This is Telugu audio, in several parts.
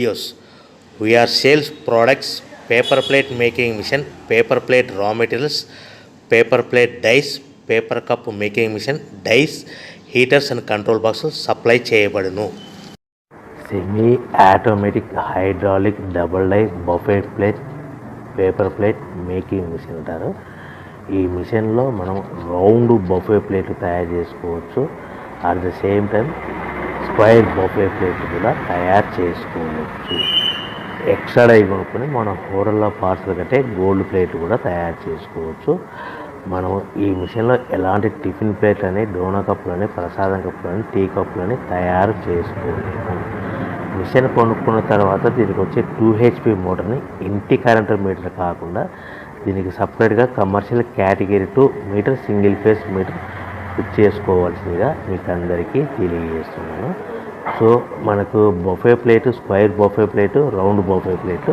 Videos. We are sales products, paper plate making machine, paper plate raw materials, paper plate dies, paper cup making machine, dies, heaters and control boxes supply చేయబడును. Semi automatic hydraulic double die buffet plate paper plate making machine అంటారు. ఈ మిషన్లో మనం రౌండ్ బఫే ప్లేట్ తయారు చేసుకోవచ్చు. At the same time square buffet plate కూడా తయారు చేసుకోవచ్చు. ఎక్స్ట్రా డై కొనుక్కొని మనం కూరల్లో పార్సల్ కంటే గోల్డ్ ప్లేట్ కూడా తయారు చేసుకోవచ్చు. మనం ఈ మిషన్లో ఎలాంటి టిఫిన్ ప్లేట్లని, డోనా కప్పులని, ప్రసాదం కప్పులని, టీ కప్పులని తయారు చేసుకోవచ్చు. మిషన్ కొనుక్కున్న తర్వాత దీనికి వచ్చే 2HP మోటార్ని ఇంటి కరెంటు మీటర్ కాకుండా దీనికి సపరేట్గా commercial category 2 meter single phase meter fit చేసుకోవాల్సిందిగా మీకు అందరికీ తెలియజేస్తున్నాను. సో మనకు buffet plate, square buffet plate, round buffet plate,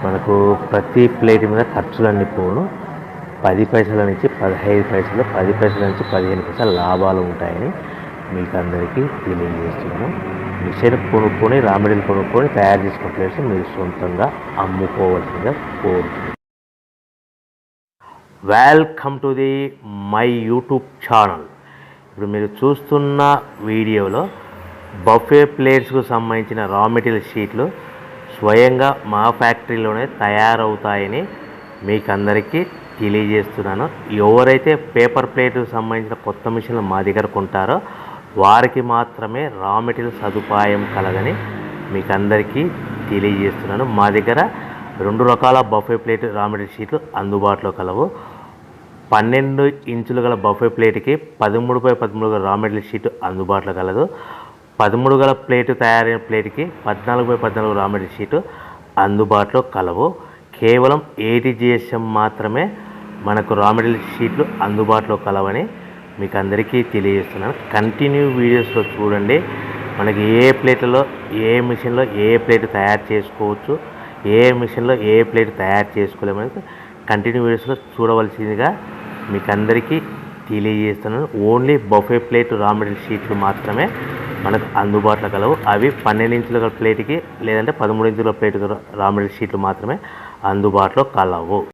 మనకు ప్రతి ప్లేట్ మీద ఖర్చులన్నీ పోను 10 పైసల నుంచి 15 పైసలు, 10 పైసల నుంచి 15 పైసలు లాభాలు ఉంటాయని మీకు అందరికీ తెలియజేస్తున్నాను. మిషన్ కొనుక్కొని, రా మెటీరియల్ కొనుక్కొని తయారు చేసుకున్న ప్లేట్స్ మీరు సొంతంగా అమ్ముకోవాల్సిందిగా కోరుతున్నాను. Welcome to the my YouTube channel. ఇప్పుడు మీరు చూస్తున్న వీడియోలో బఫే ప్లేట్స్కు సంబంధించిన రా మెటీరియల్ షీట్లు స్వయంగా మా ఫ్యాక్టరీలోనే తయారవుతాయని మీకు అందరికీ తెలియజేస్తున్నాను. ఎవరైతే పేపర్ ప్లేట్కు సంబంధించిన కొత్త మిషన్లు మా దగ్గర కొంటారో వారికి మాత్రమే రా మెటీరియల్ సదుపాయం కలదని మీకు అందరికీ తెలియజేస్తున్నాను. మా దగ్గర 2 రకాల బఫే ప్లేట్ రా మెటీరియల్ షీట్లు అందుబాటులో కలవు. 12 ఇంచులు గల బఫే ప్లేట్కి 13x13 రా మెటీరియల్ షీట్ అందుబాటులో కలదు. 13 గల ప్లేటు తయారైన ప్లేట్కి 14x14 రా మెటీరియల్ షీటు అందుబాటులో కలవు. కేవలం 80 GSM మాత్రమే మనకు రా మెటీరియల్ షీట్లు అందుబాటులో కలవని మీకు అందరికీ తెలియజేస్తున్నాను. కంటిన్యూ వీడియోస్లో చూడండి. మనకి ఏ ప్లేట్లలో, ఏ మిషన్లో ఏ ప్లేట్ తయారు చేసుకోవచ్చు, ఏ మిషన్లో ఏ ప్లేట్ తయారు చేసుకోలేమని కంటిన్యూ వీడియోస్లో చూడవలసిందిగా మీకు అందరికీ తెలియజేస్తున్నాను. Only buffet plate raw material షీట్లు మాత్రమే మనకు అందుబాటులో కలవు. అవి 12 ఇంచుల ప్లేట్కి లేదంటే 13 ఇంచుల ప్లేట్ రా మెటీరియల్ షీట్లు మాత్రమే అందుబాటులో కలవు.